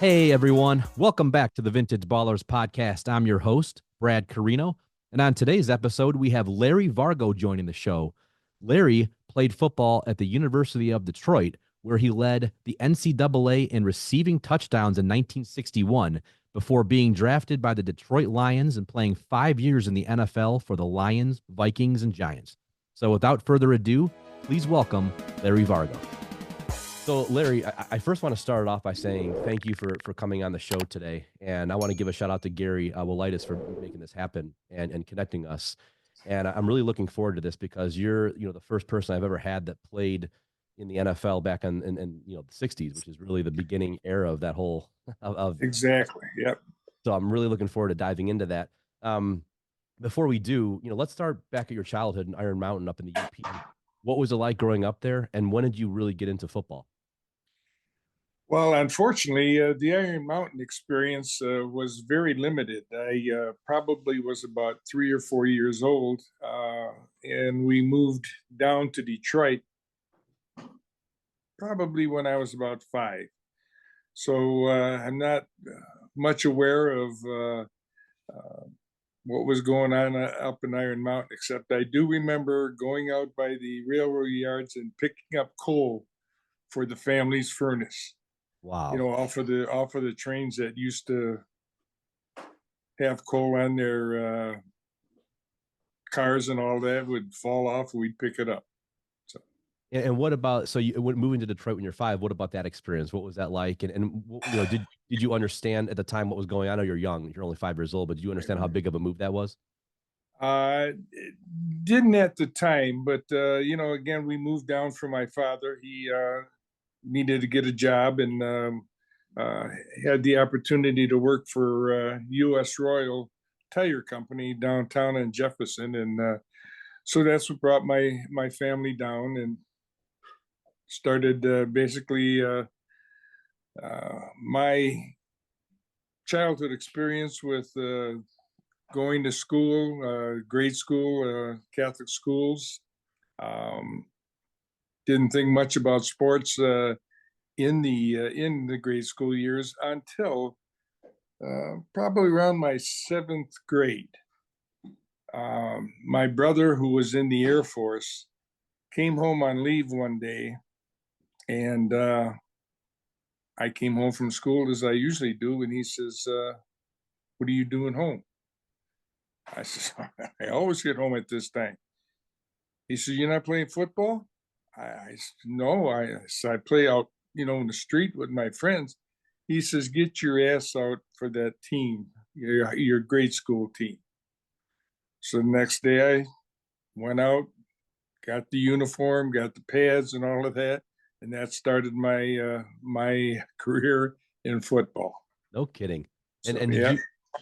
Hey everyone, welcome back to the Vintage Ballers podcast. I'm your host, Brad Coreno, and on today's episode, we have Larry Vargo joining the show. Larry played football at the University of Detroit, where he led the NCAA in receiving touchdowns in 1961 before being drafted by the Detroit Lions and playing 5 years in the NFL for the Lions, Vikings, and Giants. So without further ado, please welcome Larry Vargo. So, Larry, I first want to start off by saying thank you for coming on the show today. And I want to give a shout out to Gary Wolitis for making this happen and connecting us. And I'm really looking forward to this because you're, the first person I've ever had that played in the NFL back in the 60s, which is really the beginning era of that whole of Exactly. Yep. so I'm really looking forward to diving into that. Um, Before we do, let's start back at your childhood in Iron Mountain up in the UP. What was it like growing up there, and when did you really get into football? Well, unfortunately, the Iron Mountain experience was very limited. I probably was about 3 or 4 years old, and we moved down to Detroit probably when I was about five. So I'm not much aware of what was going on up in Iron Mountain, except I do remember going out by the railroad yards and picking up coal for the family's furnace. Wow. Off of the trains that used to have coal on their cars and all that would fall off. We'd pick it up. So And what about so you when moving to Detroit when you're five? What about that experience? What was that like? And did you understand at the time what was going on? I know you're young, you're only 5 years old, but did you understand how big of a move that was? didn't at the time, but again, we moved down for my father. He needed to get a job and uh, had the opportunity to work for U.S. Royal Tire Company downtown in Jefferson, and so that's what brought my family down and started basically my childhood experience with going to school, grade school, Catholic schools. Um, didn't think much about sports in the grade school years until probably around my seventh grade. My brother, who was in the Air Force, came home on leave one day, and I came home from school as I usually do, and he says, "What are you doing home?" I says, "I always get home at this time." He said, "You're not playing football?" I said, "No, I play out, in the street with my friends." He says, "Get your ass out for that team, your grade school team." So the next day I went out, got the uniform, got the pads and all of that, and that started my career in football. No kidding. And So and did yeah, you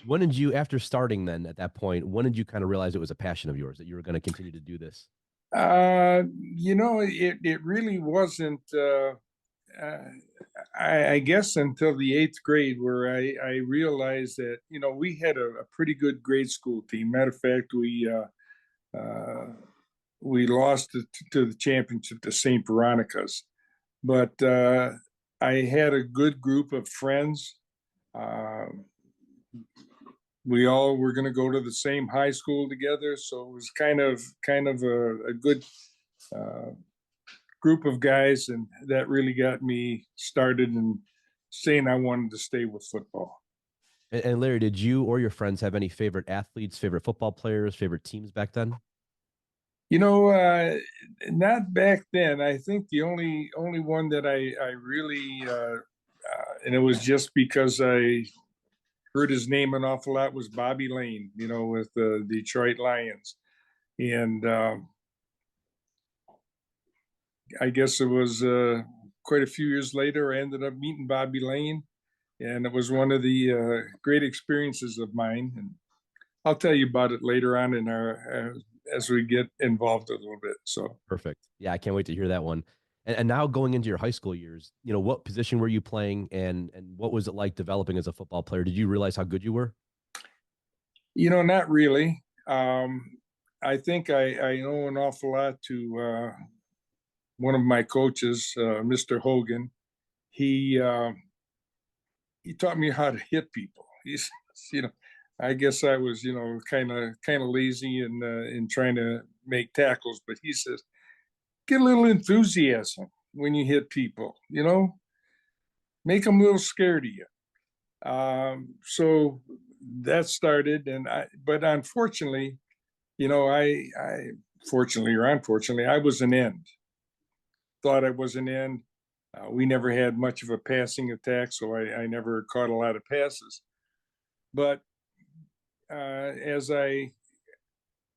when did you after starting then at that point, when did you kind of realize it was a passion of yours that you were going to continue to do this? it really wasn't. Uh, I guess until the eighth grade, where I realized that we had a pretty good grade school team. Matter of fact, we lost to the championship to St. Veronica's, but I had a good group of friends. Uh, we all were going to go to the same high school together, so it was kind of a good uh, group of guys, and that really got me started in saying I wanted to stay with football. And Larry, did you or your friends have any favorite athletes, favorite football players, favorite teams back then? You know, not back then. I think the only one that I really and it was just because I heard his name an awful lot was Bobby Lane. With the Detroit Lions, and I guess it was quite a few years later I ended up meeting Bobby Lane, and it was one of the great experiences of mine. And I'll tell you about it later on in our as we get involved a little bit. So Perfect. Yeah, I can't wait to hear that one. And now going into your high school years, what position were you playing and what was it like developing as a football player? Did you realize how good you were? not really. I think I owe an awful lot to one of my coaches, Mr. Hogan. He he taught me how to hit people. He's, you know, I guess I was, kind of lazy in trying to make tackles, but he says, get a little enthusiasm when you hit people, make them a little scared of you. So that started, but unfortunately, I fortunately or unfortunately, I was an end. Thought I was an end. We never had much of a passing attack, so I never caught a lot of passes. But as I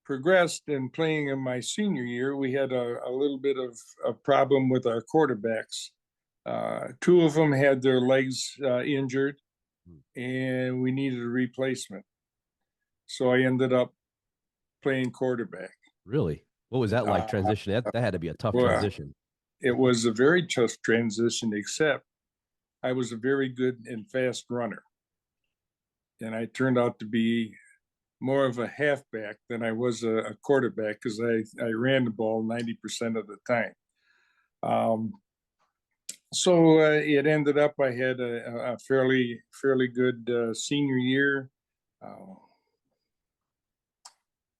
progressed in playing in my senior year, we had a little bit of a problem with our quarterbacks. Two of them had their legs injured, and we needed a replacement. So I ended up playing quarterback. Really? What was that like transition? That had to be a tough Well, transition. it was a very tough transition, except I was a very good and fast runner. And I turned out to be more of a halfback than I was a quarterback because I ran the ball 90% of the time. So it ended up I had a fairly good senior year.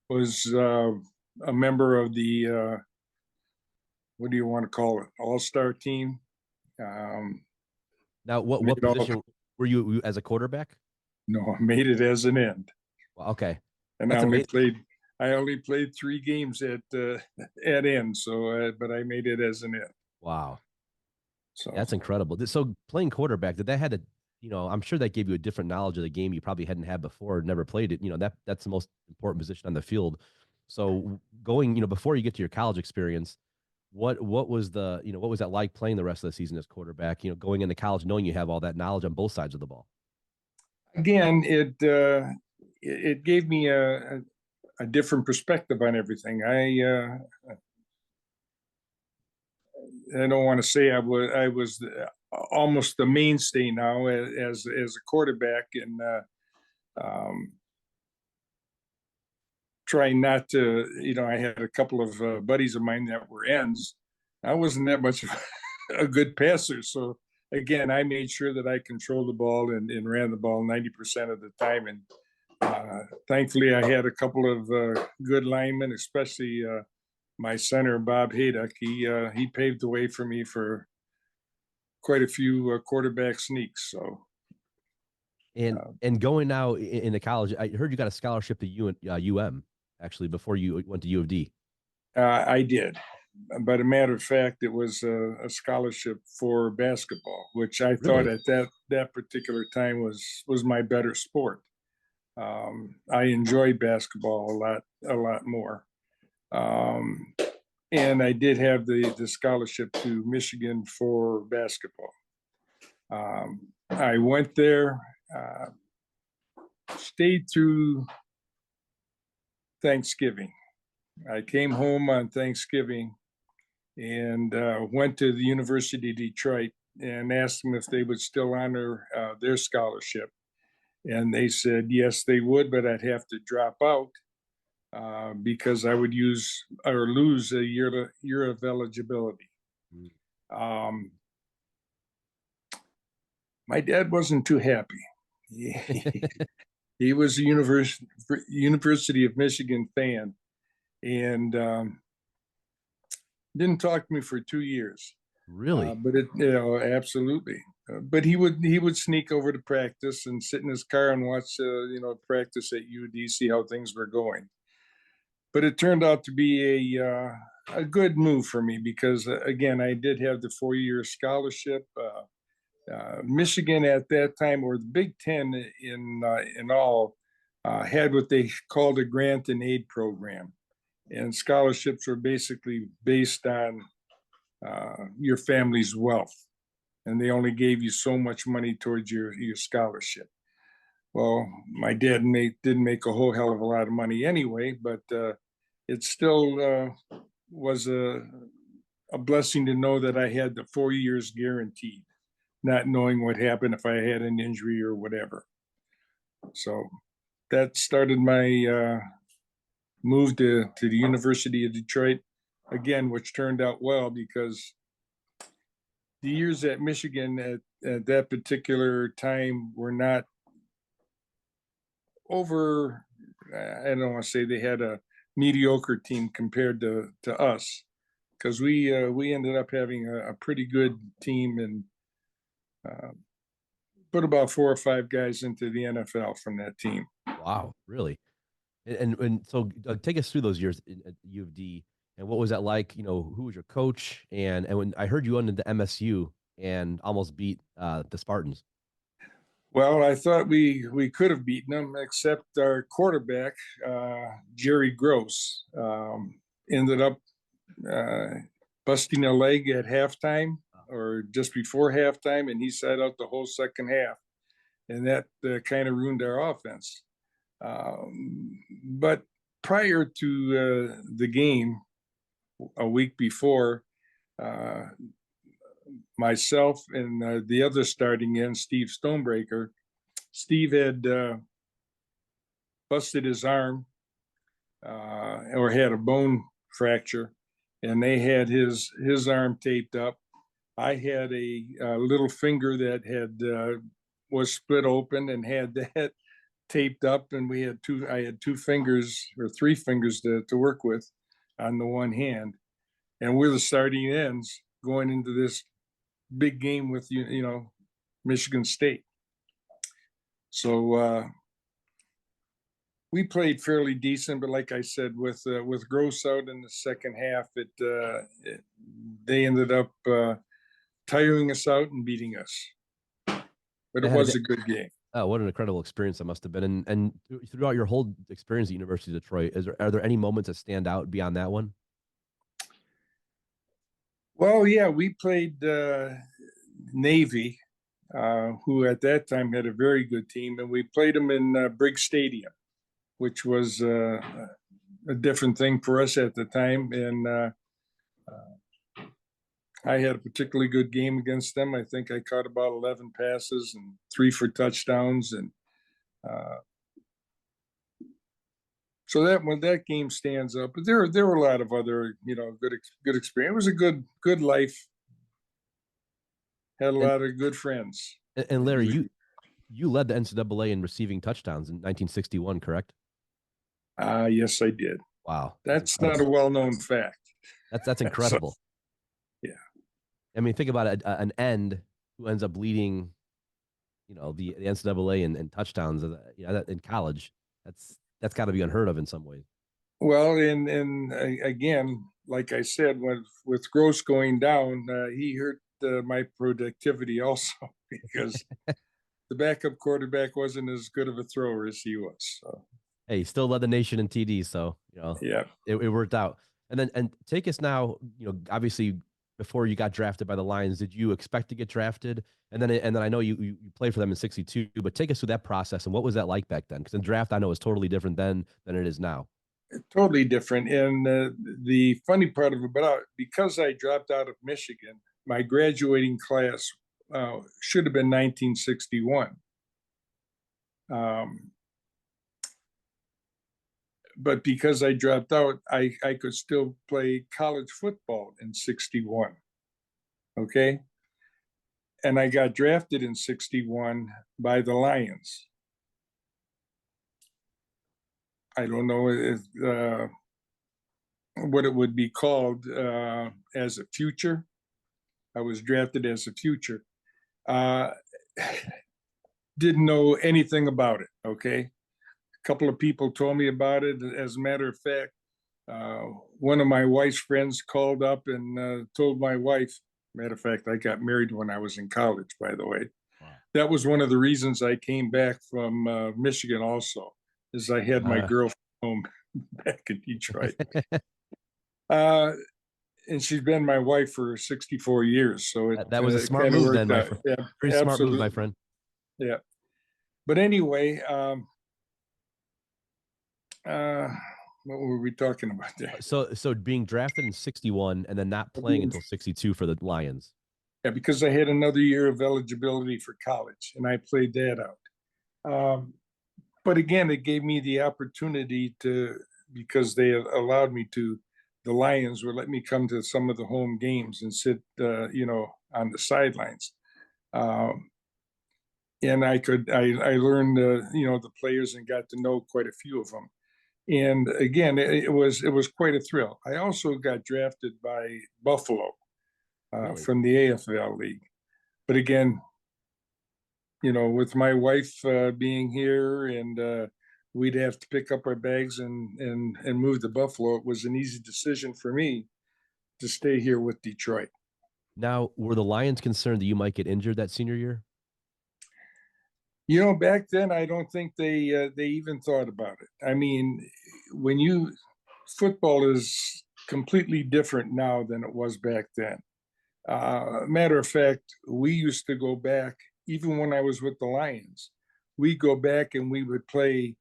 Was a member of the what do you want to call it, all-star team. Now, what position were you as a quarterback? No, I made it as an end. Well, okay, and that's amazing. I only played 3 games at end. So, but I made it as an end. Wow, So that's incredible. So playing quarterback, did that had to, I'm sure that gave you a different knowledge of the game you probably hadn't had before, or never played it. That's the most important position on the field. So going, before you get to your college experience, what was what was that like playing the rest of the season as quarterback? Going into college, knowing you have all that knowledge on both sides of the ball. Again, it gave me a different perspective on everything. I don't want to say I was almost the mainstay now as a quarterback, and trying not to, I had a couple of buddies of mine that were ends. I wasn't that much of a good passer, so again, I made sure that I controlled the ball and ran the ball 90% of the time. And thankfully, I had a couple of good linemen, especially my center, Bob Hayduck. He paved the way for me for quite a few quarterback sneaks. So, and going now into college, I heard you got a scholarship to UM actually before you went to U of D. I did. But a matter of fact, it was a scholarship for basketball, which I thought Really? at that particular time was my better sport. I enjoyed basketball a lot more. And I did have the scholarship to Michigan for basketball. I went there, stayed through Thanksgiving. I came home on Thanksgiving and went to the University of Detroit and asked them if they would still honor their scholarship. And they said, yes, they would, but I'd have to drop out because I would use or lose a year of eligibility. My dad wasn't too happy. He was a University of Michigan fan, and didn't talk to me for 2 years. Really? But absolutely. But he would sneak over to practice and sit in his car and watch practice at UD, see how things were going. But it turned out to be a good move for me because again, I did have the 4-year scholarship. Michigan at that time, or the Big Ten in all, had what they called a grant and aid program, and scholarships were basically based on your family's wealth, and they only gave you so much money towards your scholarship. Well, my dad didn't make a whole hell of a lot of money anyway, but it still was a blessing to know that I had the 4 years guaranteed, not knowing what happened if I had an injury or whatever. So that started my move to the University of Detroit, again, which turned out well because the years at Michigan at that particular time were not over. I don't want to say they had a mediocre team compared to us, because we ended up having a pretty good team, and uh, put about 4 or 5 guys into the NFL from that team. Wow, really? And so take us through those years at U of D, and what was that like? Who was your coach? And when I heard you went into MSU and almost beat the Spartans. Well, I thought we could have beaten them, except our quarterback, Jerry Gross, ended up uh, busting a leg at halftime or just before halftime, and he sat out the whole second half, and that kind of ruined our offense. But prior to the game, a week before, uh, myself and the other starting end, Steve Stonebreaker, Steve had busted his arm or had a bone fracture, and they had his arm taped up. I had a little finger that had was split open and had that taped up, and we had two. I had 2 fingers or 3 fingers to work with on the one hand, and we're the starting ends going into this big game with Michigan State. So we played fairly decent, but like I said, with Gross out in the second half, they ended up tiring us out and beating us. But it was a good game. Oh, what an incredible experience that must have been! And throughout your whole experience at University of Detroit, are there any moments that stand out beyond that one? Well, yeah, we played Navy, who at that time had a very good team, and we played them in Briggs Stadium, which was a different thing for us at the time. And I had a particularly good game against them. I think I caught about 11 passes and 3 for touchdowns, and so that game stands up. But there were a lot of other good experience. It was a good life. Had a lot of good friends. And Larry, you led the NCAA in receiving touchdowns in 1961, correct? Yes, I did. Wow, that's not a well-known fact. That's incredible. So, yeah, I mean, think about it, an end who ends up leading, the NCAA and touchdowns, in college. That's got to be unheard of in some ways. Well, and again, like I said, with Gross going down, he hurt my productivity also, because the backup quarterback wasn't as good of a thrower as he was. So. Hey, he still led the nation in TD, so yeah, it worked out. And take us now, obviously before you got drafted by the Lions, did you expect to get drafted? And then I know you played for them in '62, but take us through that process and what was that like back then? Because the draft I know is totally different then than it is now. Totally different. And the funny part of it, because I dropped out of Michigan, my graduating class should have been 1961. But because I dropped out, I could still play college football in '61. Okay. And I got drafted in '61 by the Lions. I don't know if, what it would be called as a future. I was drafted as a future. Didn't know anything about it. Okay. A couple of people told me about it. As a matter of fact, one of my wife's friends called up and told my wife. Matter of fact, I got married when I was in college, by the way. Wow. That was one of the reasons I came back from Michigan also, is I had my girlfriend home back in Detroit. And she's been my wife for 64 years. So that was a smart move then, my friend. Yeah, very smart move, my friend. Yeah. But anyway, what were we talking about there? So being drafted in '61 and then not playing until '62 for the Lions. Yeah, because I had another year of eligibility for college, and I played that out. But again, it gave me the opportunity because they allowed me to. The Lions would let me come to some of the home games and sit, on the sidelines. Um, and I learned, the players and got to know quite a few of them. And again, it was quite a thrill. I also got drafted by Buffalo Really? from the AFL League. But again, with my wife being here and we'd have to pick up our bags and move to Buffalo, it was an easy decision for me to stay here with Detroit. Now, were the Lions concerned that you might get injured that senior year? Back then, I don't think they even thought about it. I mean, when you football is completely different now than it was back then. Matter of fact, we used to go back even when I was with the Lions. We go back and we would play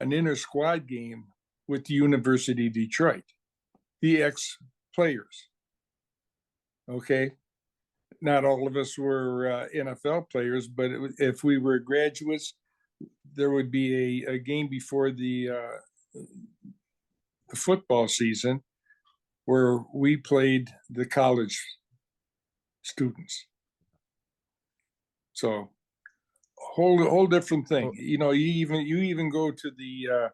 an inter squad game with the University of Detroit, the ex players. Okay, not all of us were NFL players, but if we were graduates, there would be a game before the football season where we played the college students. So whole different thing. Oh, You even go to the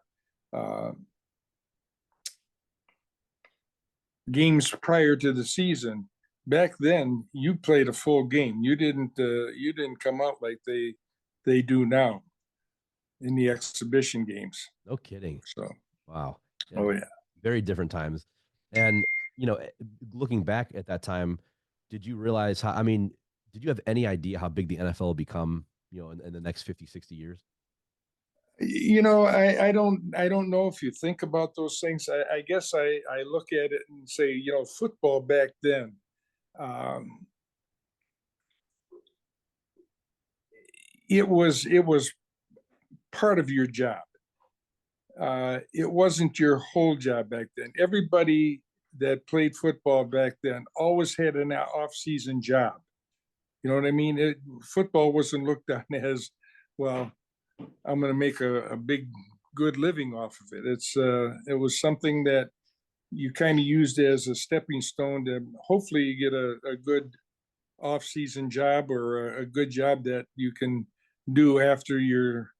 games prior to the season. Back then, you played a full game. You didn't come out like they do now in the exhibition games. no kidding. So, Wow. Yeah, oh yeah. very different times. And, you know, eh, looking back at that time, did you realize how, I mean, did you have any idea how big the NFL will become, in the next 50, 60 years? I don't know if you think about those things. I guess I look at it and say, football back then, um, it was part of your job. It wasn't your whole job back then. Everybody that played football back then always had an off-season job. You know what I mean? Football wasn't looked on as, well, I'm going to make a big, good living off of it. It was something that you kind of used as a stepping stone to hopefully get a good off-season job or a good job that you can do after your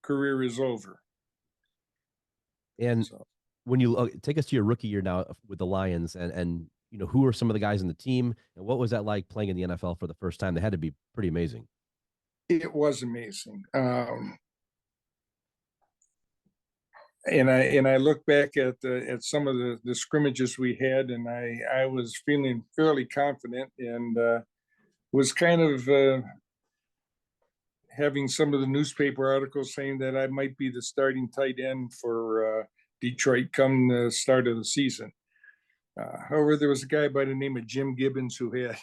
career is over. And So when you take us to your rookie year now with the Lions, and who are some of the guys in the team, and what was that like playing in the NFL for the first time? That had to be pretty amazing. it was amazing. And I look back at some of the scrimmages we had, and I was feeling fairly confident and was kind of having some of the newspaper articles saying that I might be the starting tight end for Detroit come the start of the season. However, there was a guy by the name of Jim Gibbons who had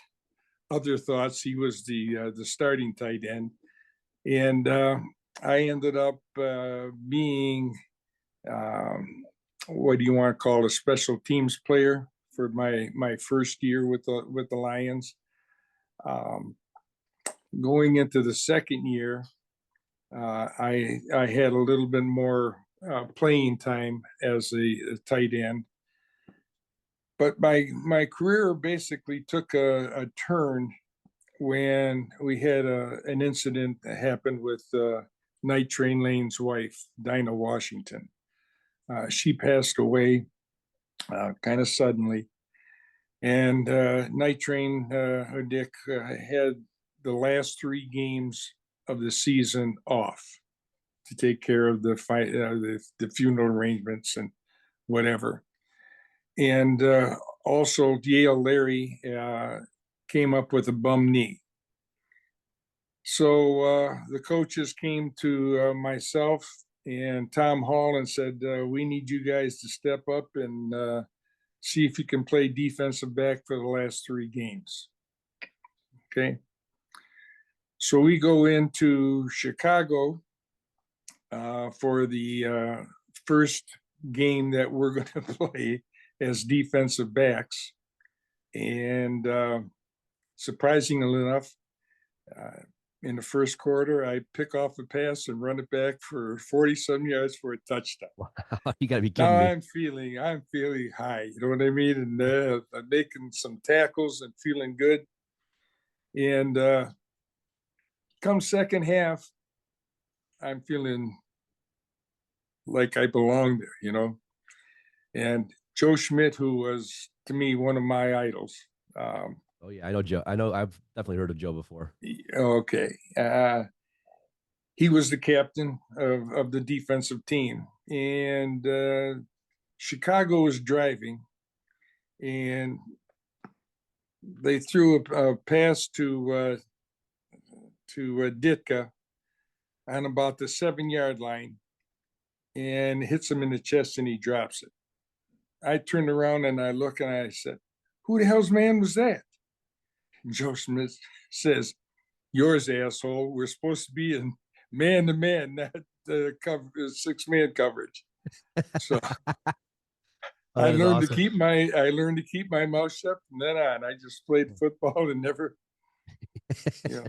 other thoughts. He was the starting tight end, and I ended up being what do you want to call a special teams player for my first year with the Lions. Um, Going into the second year, I had a little bit more playing time as a tight end, but my career basically took a turn when we had an incident that happened with Night Train Lane's wife, Dinah Washington. She passed away kind of suddenly, and Night Train Dick had the last three games of the season off to take care of the funeral arrangements and whatever. And also, Yale Larry came up with a bum knee. So the coaches came to myself and Tom Hall and said, "We need you guys to step up and see if you can play defensive back for the last three games." Okay. So we go into Chicago for the first game that we're going to play as defensive backs. And surprisingly enough, in the first quarter, I pick off a pass and run it back for 40-some yards for a touchdown. Wow, you got to be Now kidding me. I'm feeling high, you know what I mean? And I'm making some tackles and feeling good. And come second half, I'm feeling like I belong there. And Joe Schmidt, who was to me one of my idols. Oh yeah, I know Joe. I know I've definitely heard of Joe before. Okay. He was the captain of the defensive team. And Chicago was driving, and they threw a pass to Ditka on about the 7-yard line and hits him in the chest, and he drops it. I turned around and I look and I said, "Who the hell's man was that?" And Joe Smith says, "Yours, asshole. We're supposed to be in man to man, not six-man coverage." So Oh, that is awesome. I learned to keep my mouth shut from then on. I just played football and never, you know,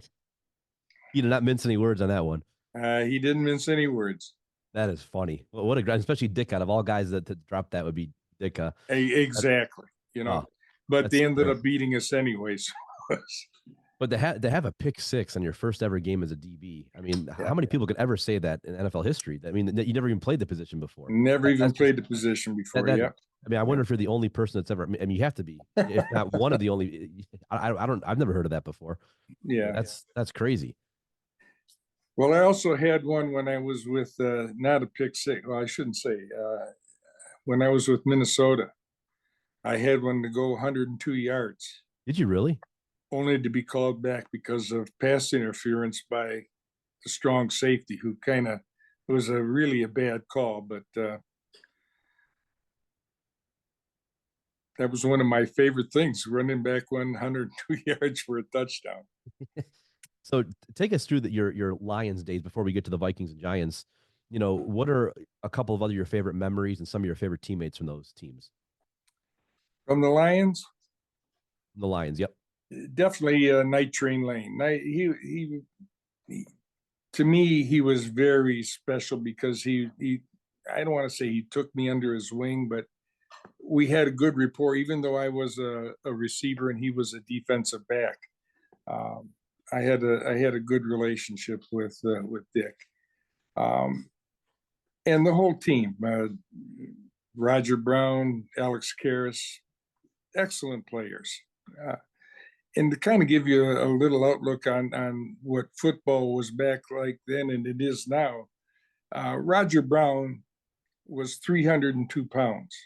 You did not mince any words on that one. he didn't mince any words. That is funny. Well, what a guy, especially Dick. Out of all guys that dropped that would be Dick. Exactly, Oh, but that's they ended hilarious. up beating us anyways. But to have a pick six on your first ever game as a DB. I mean, Yeah, how many people could ever say that in NFL history? I mean, you never even played the position before. never even That's just played the position that before. that. Yeah, I mean, I yeah, wonder if you're the only person that's ever. I mean, you have to be, if not one of the only. I don't. I've never heard of that before. yeah. That's crazy. Well, I also had one when I was with not a pick six. Well, I shouldn't say. When I was with Minnesota, I had one to go 102 yards, Did you really? only to be called back because of pass interference by the strong safety, who kind of was really a bad call. But that was one of my favorite things: running back 102 yards for a touchdown. So take us through your Lions days before we get to the Vikings and Giants. What are a couple of other your favorite memories and some of your favorite teammates from those teams? From the Lions, The Lions, yep. definitely Night Train Lane. He to me, he was very special because he I don't want to say he took me under his wing, but we had a good rapport, even though I was a receiver and he was a defensive back. Um, I had a good relationship with Dick, um, and the whole team. Roger Brown, Alex Karras, excellent players. Uh, and to kind of give you a little outlook on what football was back like then and it is now, Roger Brown was 302 pounds.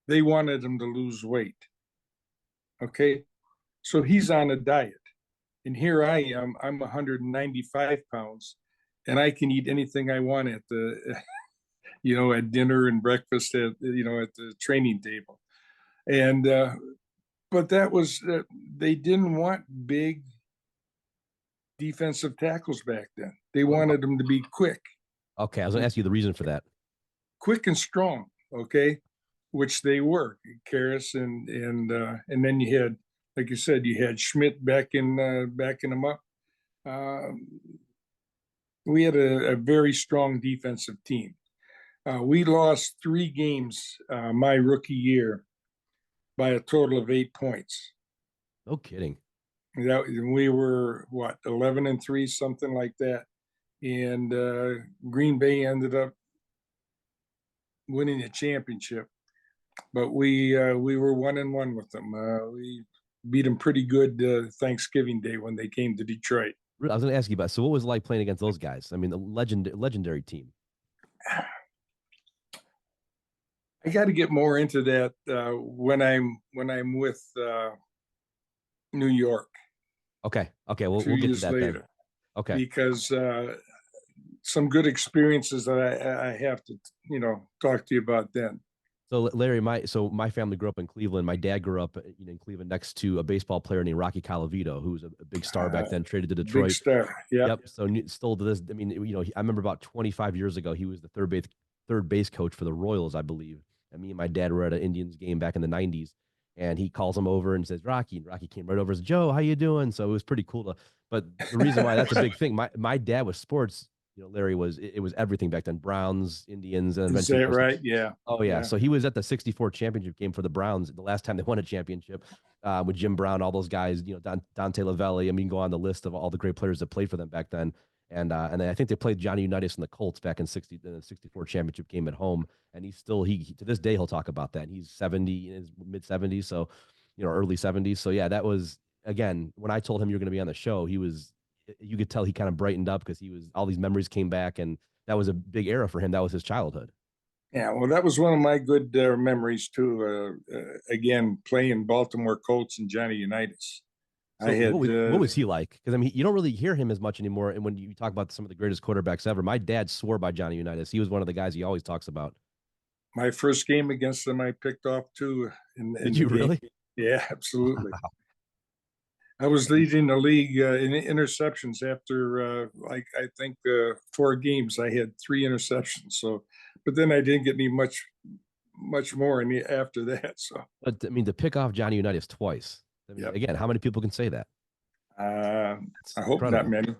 They wanted him to lose weight. Okay. So he's on a diet. And here I am, I'm 195 pounds, and I can eat anything I want at the, at dinner and breakfast at the training table. And, but that was, they didn't want big defensive tackles back then. They wanted them to be quick. Okay, I was going to ask you the reason for that. Quick and strong, okay, which they were. Karras and then you had, like you said, you had Schmidt backing them up. We had a very strong defensive team. We lost 3 games my rookie year by a total of 8 points. No kidding. We were 11-3, something like that, and Green Bay ended up winning the championship. But we were 1-1 with them. We beat them pretty good Thanksgiving Day when they came to Detroit. I was going to ask you about. So, what was it like playing against those guys? I mean, the legendary team. I got to get more into that when I'm with New York. Okay. We'll get to that later. Then. Okay. Because some good experiences that I have to talk to you about then. So Larry, my family grew up in Cleveland. My dad grew up in Cleveland next to a baseball player named Rocky Colavito, who was a big star back then, traded to Detroit. Big star, yeah. Yep. So still to this, I mean, I remember about 25 years ago, he was the third base coach for the Royals, I believe. And me and my dad were at an Indians game back in the 90s, and he calls him over and says, Rocky. And Rocky came right over and says, Joe, how you doing? So it was pretty cool but the reason why that's a big thing, my dad was sports. Larry was everything back then. Browns, Indians, and is that right? Yeah. Oh yeah. So he was at the '64 championship game for the Browns the last time they won a championship. with Jim Brown, all those guys, Dante Lavelli. I mean, go on the list of all the great players that played for them back then. And then I think they played Johnny Unitas and the Colts back in the '64 championship game at home. And he to this day he'll talk about that. And he's 70 in his mid 70s, so early 70s. So yeah, that was again when I told him you were going to be on the show. You could tell he kind of brightened up because all these memories came back, and that was a big era for him. That was his childhood. Yeah, well, that was one of my good memories too. Again, playing Baltimore Colts and Johnny Unitas. I So had what was he like? Because I mean, you don't really hear him as much anymore. And when you talk about some of the greatest quarterbacks ever, my dad swore by Johnny Unitas. He was one of the guys he always talks about. my first game against them. I picked off two in Did the you game. really? Yeah, absolutely. I was leading the league in interceptions after like I think 4 games. I had 3 interceptions. So, but then I didn't get any much more after that. So, But I mean, to pick off Johnny Unitas twice. I mean, yep. again, how many people can say that? I hope Incredible. not many.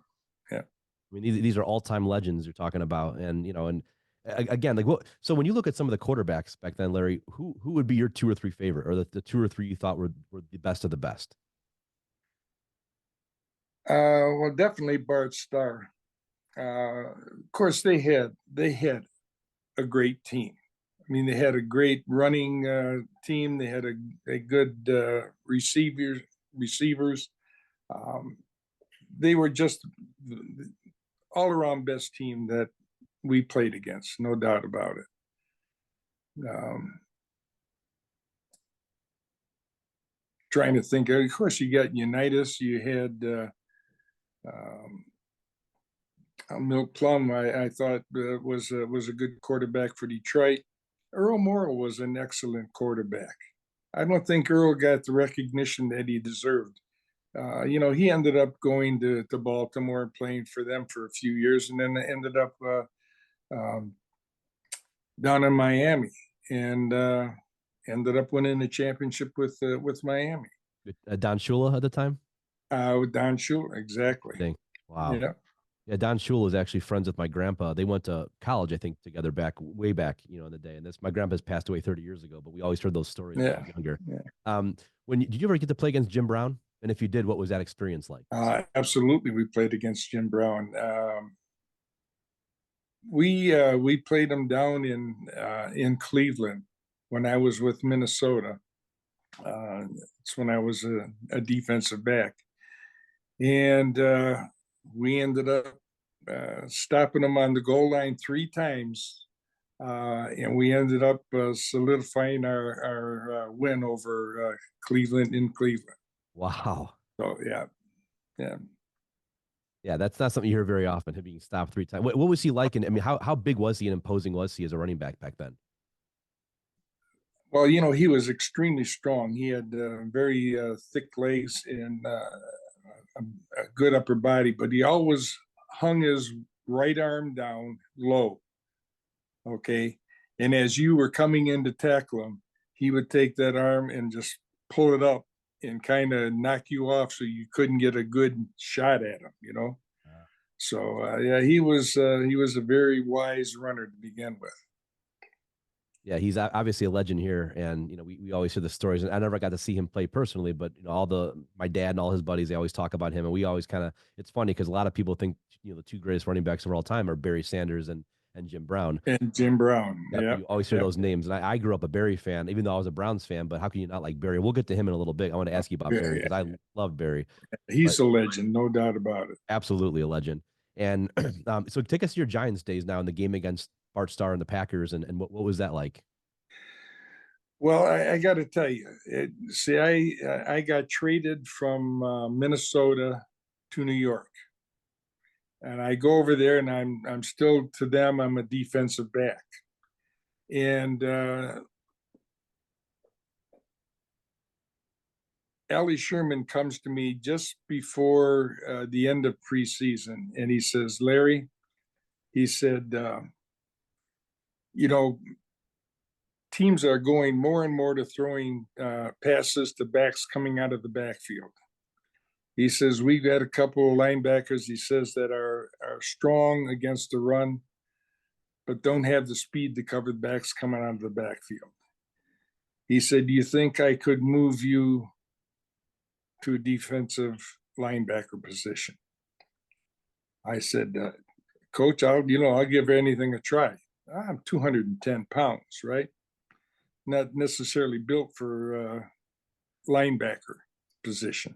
Yeah. I mean, these are all time legends you're talking about, and again, like what? So when you look at some of the quarterbacks back then, Larry, who would be your 2 or 3 favorite, or the 2 or 3 you thought were the best of the best? Well, definitely Bart Starr. Of course, they had a great team. I mean, they had a great running team. They had a good receivers. Um, they were just the all around best team that we played against, no doubt about it. Um, Trying to think, of course, you got Unitas. You had um, Milt Plum. I thought was a good quarterback for Detroit. Earl Morrall was an excellent quarterback. I don't think Earl got the recognition that he deserved. He ended up going to Baltimore and playing for them for a few years, and then ended up um, down in Miami and ended up winning the championship with Miami. Don Shula at the time. With Don Shula, exactly. Dang. Wow. Yeah. Yeah, Don Shula was actually friends with my grandpa. They went to college, I think, together way back, in the day. And my grandpa's passed away 30 years ago, but we always heard those stories when I Yeah. was younger. Yeah. Did you ever get to play against Jim Brown? And if you did, what was that experience like? Absolutely, we played against Jim Brown. We played him down in Cleveland when I was with Minnesota. It's when I was a defensive back, and we ended up stopping him on the goal line 3 times, and we ended up solidifying our win over Cleveland in Cleveland. Wow. So yeah. Yeah, that's not something you hear very often, him being stopped 3 times. What was he like? And I mean, how big was he and imposing was he as a running back then? Well, he was extremely strong. He had very thick legs and a good upper body, but he always hung his right arm down low. Okay. And as you were coming in to tackle him, he would take that arm and just pull it up and kind of knock you off so you couldn't get a good shot at him. So yeah, he was a very wise runner to begin with. Yeah, he's obviously a legend here, and we always hear the stories. And I never got to see him play personally, but my dad and all his buddies, they always talk about him, and we always kind of. It's funny because a lot of people think the 2 greatest running backs of all time are Barry Sanders and Jim Brown. And Jim Brown, yeah, you always hear those names. And I grew up a Barry fan, even though I was a Browns fan. But how can you not like Barry? We'll get to him in a little bit. I want to ask you about Barry because I love Barry. He's a legend, no doubt about it. Absolutely a legend. And so take us to your Giants days now in the game against Bart Starr and the Packers, and what was that like? Well, I got to tell you, I got traded from Minnesota to New York, and I go over there, and I'm still to them. I'm a defensive back, and Ellie Sherman comes to me just before the end of preseason, and he says, "Larry," he said, teams are going more and more to throwing passes to backs coming out of the backfield. He says, we've got a couple of linebackers, he says, that are strong against the run, but don't have the speed to cover the backs coming out of the backfield. He said, do you think I could move you to a defensive linebacker position. I said, Coach, I'll give anything a try. I'm 210 pounds, right? Not necessarily built for linebacker position.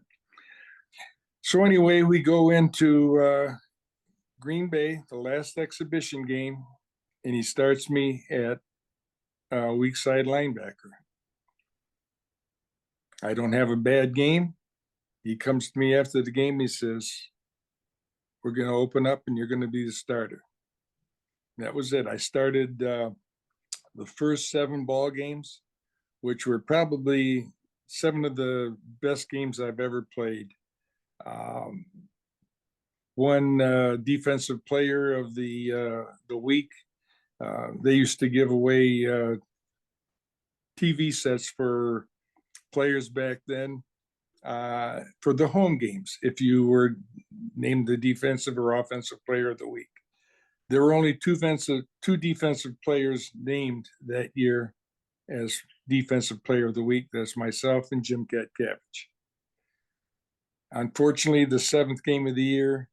So anyway, we go into Green Bay, the last exhibition game, and he starts me at weak side linebacker. I don't have a bad game. He comes to me after the game. He says, we're going to open up and you're going to be the starter. That was it. I started the first 7 ball games, which were probably 7 of the best games I've ever played. One defensive player of the week. They used to give away TV sets for players back then for the home games if you were named the defensive or offensive player of the week. There were only two defensive players named that year as defensive player of the week. That's myself and Jim Katkavich. Unfortunately, the 7th game of the year,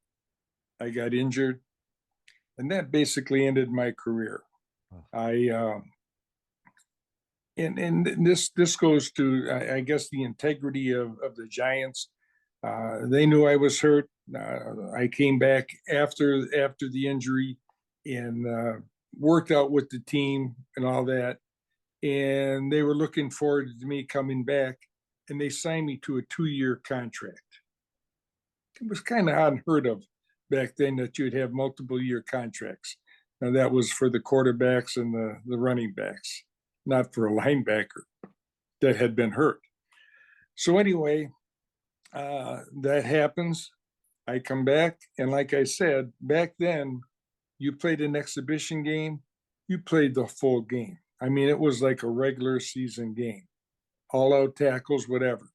I got injured, and that basically ended my career. And this goes to, I guess, the integrity of the Giants. They knew I was hurt. I came back after the injury and worked out with the team and all that. And they were looking forward to me coming back, and they signed me to a 2-year contract. It was kind of unheard of back then that you'd have multiple year contracts. Now that was for the quarterbacks and the running backs, not for a linebacker that had been hurt. So anyway, that happens. I come back, and like I said, back then, you played an exhibition game, you played the full game. I mean, it was like a regular season game, all out tackles, whatever.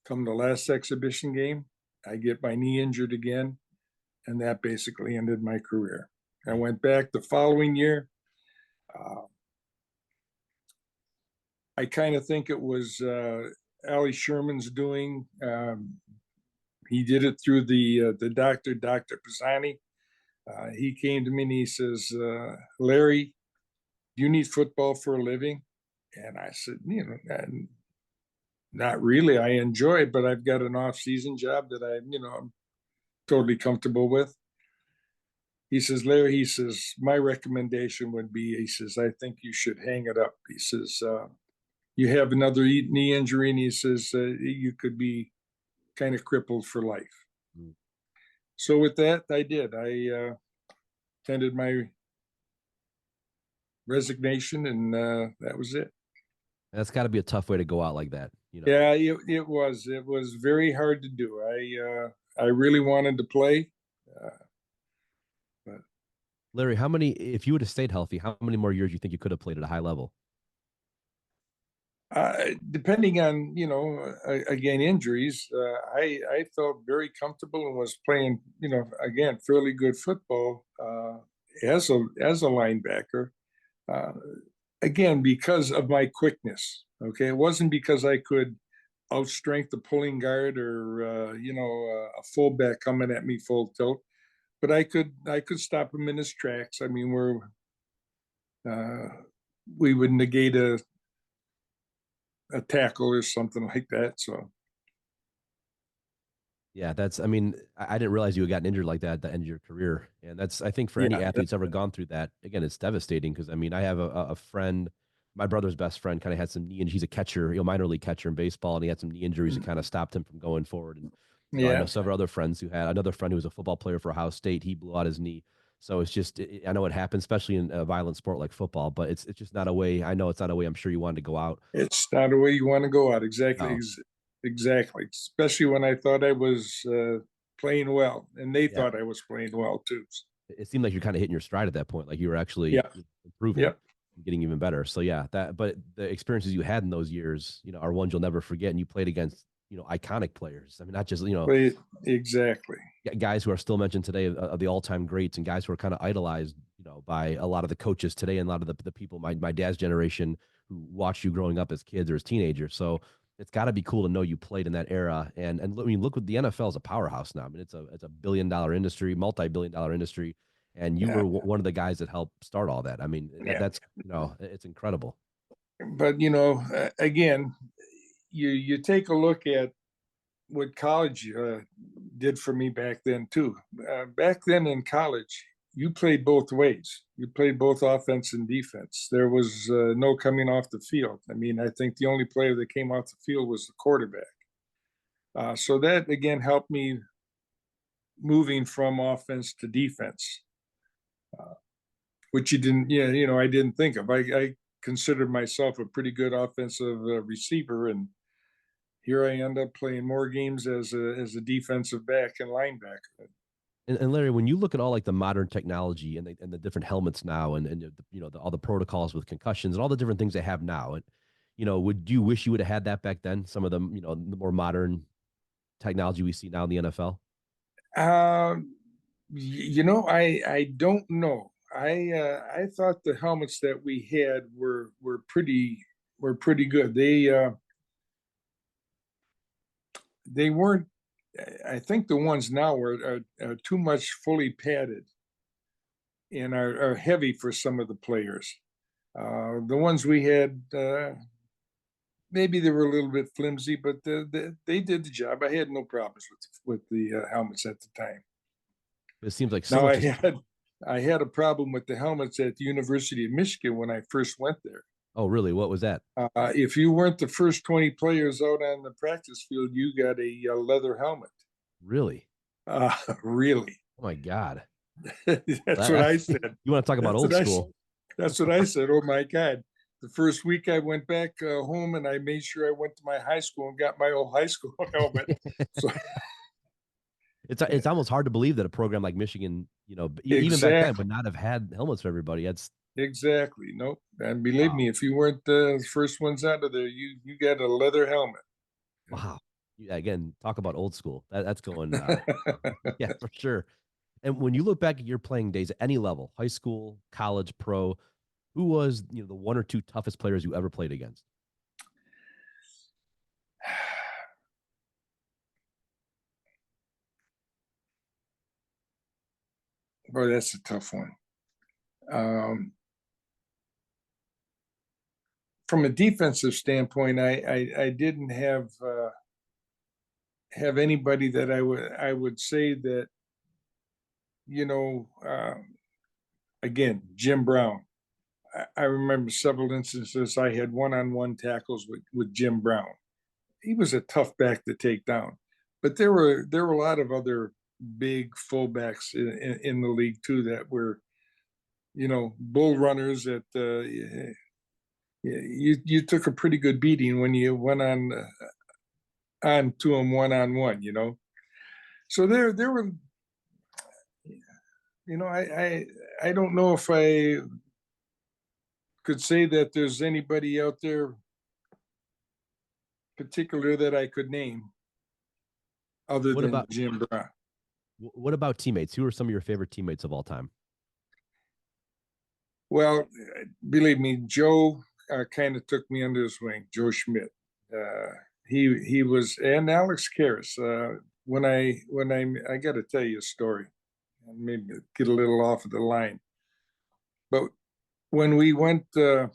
Come the last exhibition game, I get my knee injured again, and that basically ended my career. I went back the following year. I kind of think it was Ali Sherman's doing. He did it through the doctor, Dr. Pisani. He came to me and he says, Larry, do you need football for a living? And I said, not really. I enjoy it, but I've got an off-season job that I'm totally comfortable with. He says, Larry, he says, my recommendation would be, he says, I think you should hang it up. He says, you have another knee injury, and he says, you could be kind of crippled for life. Mm. So with that, I did. I tendered my resignation, and that was it. That's got to be a tough way to go out like that. Yeah, it was. It was very hard to do. I really wanted to play. But Larry, if you would have stayed healthy, how many more years do you think you could have played at a high level? Depending on, again, injuries, I felt very comfortable and was playing, again, fairly good football as a linebacker. Again, because of my quickness. Okay, it wasn't because I could outstrength the pulling guard or a fullback coming at me full tilt, but I could stop him in his tracks. I mean, we would negate a tackle or something like that. So yeah, I didn't realize you had gotten injured like that at the end of your career. And I think for any athlete that's ever gone through that, again, it's devastating because I have a friend, my brother's best friend, kind of had some knee injuries. He's a catcher, minor league catcher in baseball, and he had some knee injuries that kind of stopped him from going forward. And I know several other friends who had another friend who was a football player for Ohio State. He blew out his knee. So it's just, I know it happens, especially in a violent sport like football, but it's just not a way. I know it's not a way I'm sure you wanted to go out. It's not a way you want to go out. Exactly. No. Exactly. Especially when I thought I was playing well, and they thought I was playing well too. It seemed like you're kind of hitting your stride at that point. Like you were actually improving, getting even better. So but the experiences you had in those years, are ones you'll never forget. And you played against, iconic players. I mean, not just, exactly. Guys who are still mentioned today of the all-time greats, and guys who are kind of idolized, by a lot of the coaches today and a lot of the people, my dad's generation, who watched you growing up as kids or as teenagers. So it's got to be cool to know you played in that era. And I mean, look what the NFL is a powerhouse now. I mean, it's a billion-dollar industry, multi-billion-dollar industry, and you Yeah, were one of the guys that helped start all that. I mean, yeah. that's it's incredible. But again, you take a look at what college did for me back then too. Back then in college, you played both ways. You played both offense and defense. There was no coming off the field. I mean, I think the only player that came off the field was the quarterback. So that again helped me moving from offense to defense, which you didn't. Yeah, I didn't think of. I considered myself a pretty good offensive receiver, and here I end up playing more games as a defensive back and linebacker. And Larry, when you look at all like the modern technology and the different helmets now, and all the protocols with concussions and all the different things they have now, and would you wish you would have had that back then? Some of them, the more modern technology we see now in the NFL. I don't know. I thought the helmets that we had were pretty good. They weren't. I think the ones now are too much fully padded and are heavy for some of the players. The ones we had, maybe they were a little bit flimsy, but they did the job. I had no problems with the helmets at the time. It seems like so Now much. I had a problem with the helmets at the University of Michigan when I first went there. Oh, really? What was that? If you weren't the first 20 players out on the practice field, you got a leather helmet. Really? Really? Oh my God. That's what I said. You want to talk about That's old what I school? That's what I said. Oh my God. The first week I went back home and I made sure I went to my high school and got my old high school helmet. So It's almost hard to believe that a program like Michigan, even back then, would exactly, not have had helmets for everybody. That's exactly. Nope. And believe wow, me, if you weren't the first ones out of there, you got a leather helmet. wow. Yeah, again, talk about old school. That's going, yeah, for sure. And when you look back at your playing days at any level, high school, college, pro, who was the one or two toughest players you ever played against? Boy, that's a tough one. Um, from a defensive standpoint, I didn't have anybody that I would say that you know. Again, Jim Brown. I remember several instances I had one-on-one tackles with Jim Brown. He was a tough back to take down, but there were a lot of other big fullbacks in the league too that were bull runners that you took a pretty good beating when you went on to them one-on-one. So there were I don't know if I could say that there's anybody out there particular that I could name other What than about Jim Brown. what about teammates? Who are some of your favorite teammates of all time? Well, believe me, Joe kind of took me under his wing. Joe Schmidt. He was, and Alex Karras. When I got to tell you a story, and maybe get a little off of the line, but when we went to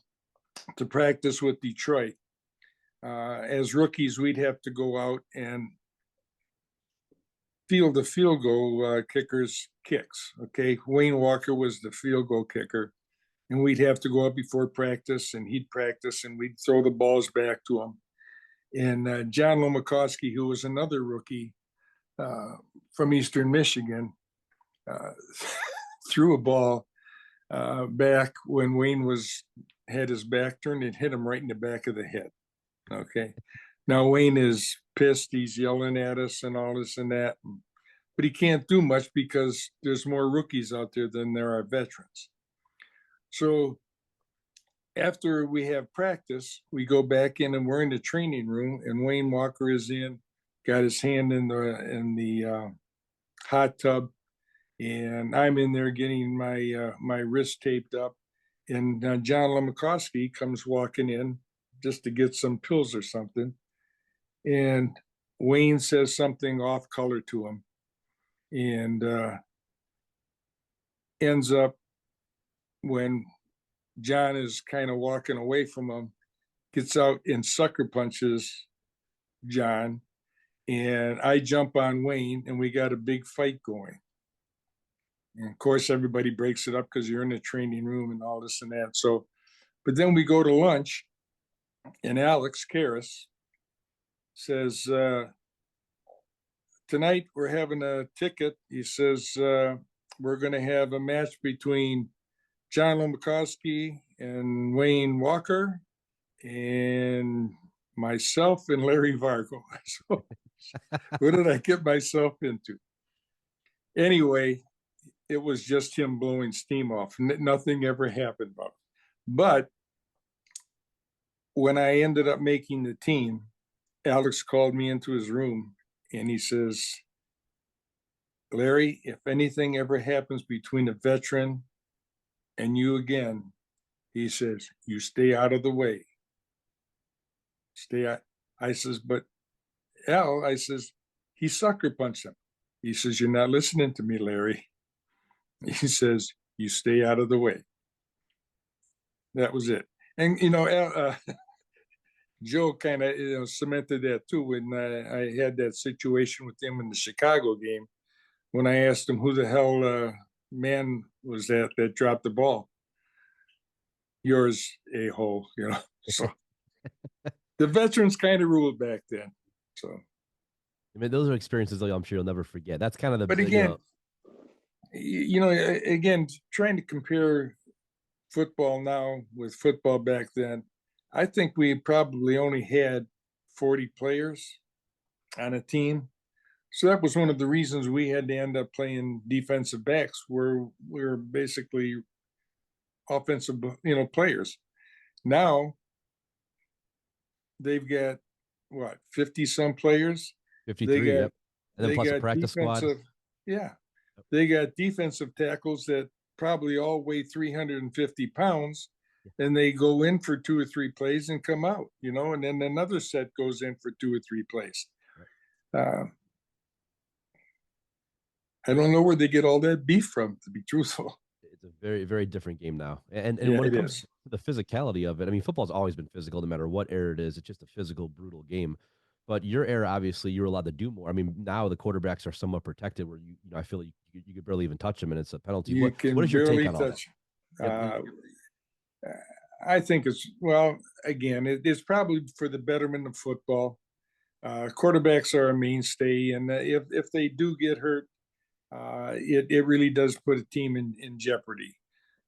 practice with Detroit, as rookies, we'd have to go out and field the field goal kickers' kicks. Okay, Wayne Walker was the field goal kicker, and we'd have to go up before practice, and he'd practice, and we'd throw the balls back to him. And John Lomakowski, who was another rookie from Eastern Michigan, uh, threw a ball back when Wayne had his back turned and hit him right in the back of the head. Okay. Now Wayne is pissed. He's yelling at us and all this and that. But he can't do much because there's more rookies out there than there are veterans. So after we have practice, we go back in and we're in the training room, and Wayne Walker is in, got his hand in the hot tub, and I'm in there getting my wrist taped up, and John Lomakowski comes walking in just to get some pills or something, and Wayne says something off color to him, and ends up when John is kind of walking away from him, gets out and sucker punches John, and I jump on Wayne, and we got a big fight going. And of course, everybody breaks it up because you're in the training room and all this and that. So, but then we go to lunch, and Alex Karras says, tonight we're having a ticket. He says, we're going to have a match between John Lomakowski and Wayne Walker and myself and Larry Vargo. So what did I get myself into? Anyway, it was just him blowing steam off. Nothing ever happened about it. But when I ended up making the team, Alex called me into his room and he says, Larry, if anything ever happens between a veteran and you again, he says, you stay out of the way. Stay out. I says, but Al, I says, he sucker punched him. He says, you're not listening to me, Larry. He says, you stay out of the way. That was it. And, Joe kind of cemented that too when I had that situation with him in the Chicago game when I asked him who the hell man was that dropped the ball. Yours, a-hole, So the veterans kind of ruled back then. So, I mean, those are experiences I'm sure you'll never forget. That's kind of the. But again, again, trying to compare football now with football back then, I think we probably only had 40 players on a team. So that was one of the reasons we had to end up playing defensive backs, where we're basically offensive, players. Now they've got what, 50 some players? 53, yep. And then plus a practice squad. Yeah. They got defensive tackles that probably all weigh 350 pounds, and they go in for 2 or 3 plays and come out, and then another set goes in for 2 or 3 plays. I don't know where they get all that beef from, to be truthful. It's a very, very different game now. And Yeah, when it it comes is. to the physicality of it, I mean, football's always been physical, no matter what era it is. It's just a physical, brutal game. But your era, obviously, you were allowed to do more. I mean, now the quarterbacks are somewhat protected, where I feel like you could barely even touch them, and it's a penalty. You What can is your take on all barely that? touch. I think again, it's probably for the betterment of football. Quarterbacks are a mainstay, and if they do get hurt, it really does put a team in jeopardy.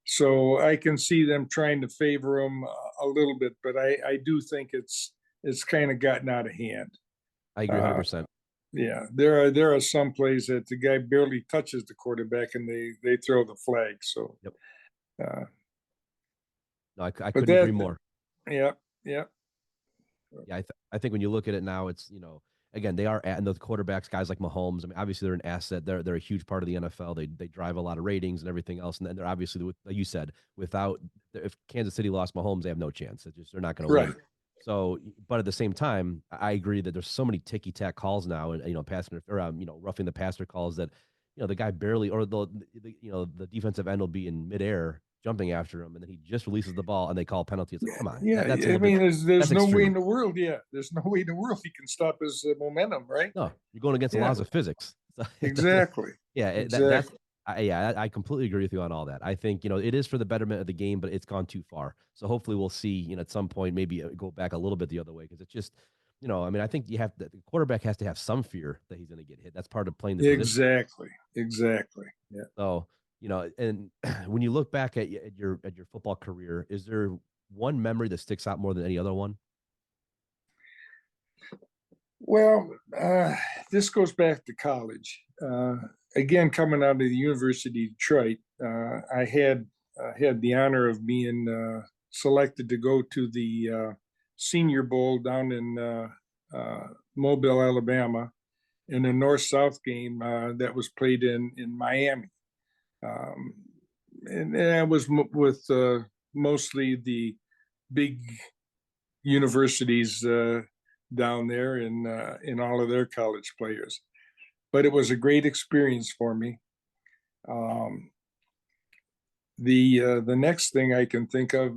So I can see them trying to favor them a little bit, but I do think it's kind of gotten out of hand. I agree 100%. Yeah, there are some plays that the guy barely touches the quarterback and they throw the flag. So, Yep. No, I but couldn't agree more. Yeah. Yeah, I think when you look at it now, it's again, they are and the quarterbacks, guys like Mahomes. I mean, obviously they're an asset. They're a huge part of the NFL. They drive a lot of ratings and everything else. And then they're obviously, like you said, if Kansas City lost Mahomes, they have no chance. They're not going to win. So, but at the same time, I agree that there's so many ticky tack calls now, and passing or roughing the passer calls that the guy barely, or the defensive end will be in midair jumping after him, and then he just releases the ball and they call penalty. It's like, come on. Yeah, I mean, there's no way in the world. Yeah, there's no way in the world he can stop his momentum, right? No, you're going against the laws of physics. So exactly. Exactly. I completely agree with you on all that. I think it is for the betterment of the game, but it's gone too far. So hopefully we'll see at some point maybe go back a little bit the other way, because it's just I mean, I think the quarterback has to have some fear that he's going to get hit. That's part of playing the position. Exactly. Yeah. So and when you look back at your football career, is there one memory that sticks out more than any other one? Well, this goes back to college. Again, coming out of the University of Detroit, I had the honor of being selected to go to the Senior Bowl down in Mobile, Alabama, in a North-South game that was played in Miami. And I was with mostly the big universities down there in all of their college players. But it was a great experience for me. Um, the next thing I can think of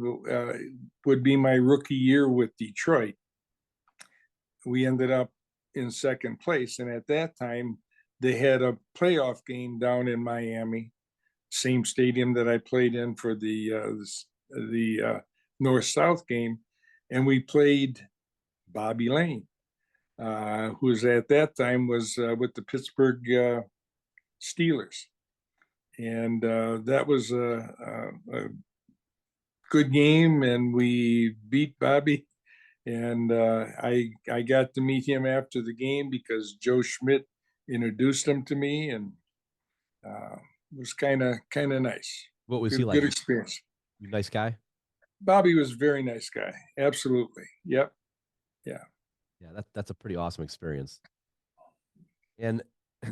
would be my rookie year with Detroit. We ended up in second place, and at that time they had a playoff game down in Miami, same stadium that I played in for the North South game, and we played Bobby Lane, who was at that time was with the Pittsburgh Steelers, and that was a good game, and we beat Bobby. And I got to meet him after the game because Joe Schmidt introduced him to me, and it was kind of nice. What was he Good like? experience. Nice guy. Bobby was a very nice guy. Absolutely. Yep. Yeah. Yeah, that's a pretty awesome experience. And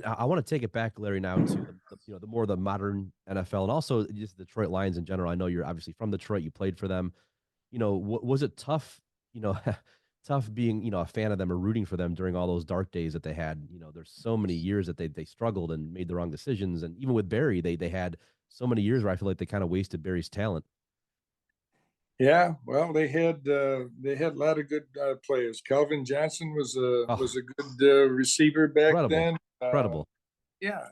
I want to take it back, Larry, now to the more the modern NFL and also just the Detroit Lions in general. I know you're obviously from Detroit. You played for them. Was it tough? Tough being a fan of them or rooting for them during all those dark days that they had. There's so many years that they struggled and made the wrong decisions, and even with Barry, they had so many years where I feel like they kind of wasted Barry's talent. Yeah, well, they had a lot of good players. Calvin Johnson Oh, was a good receiver back incredible, then. incredible. Yeah,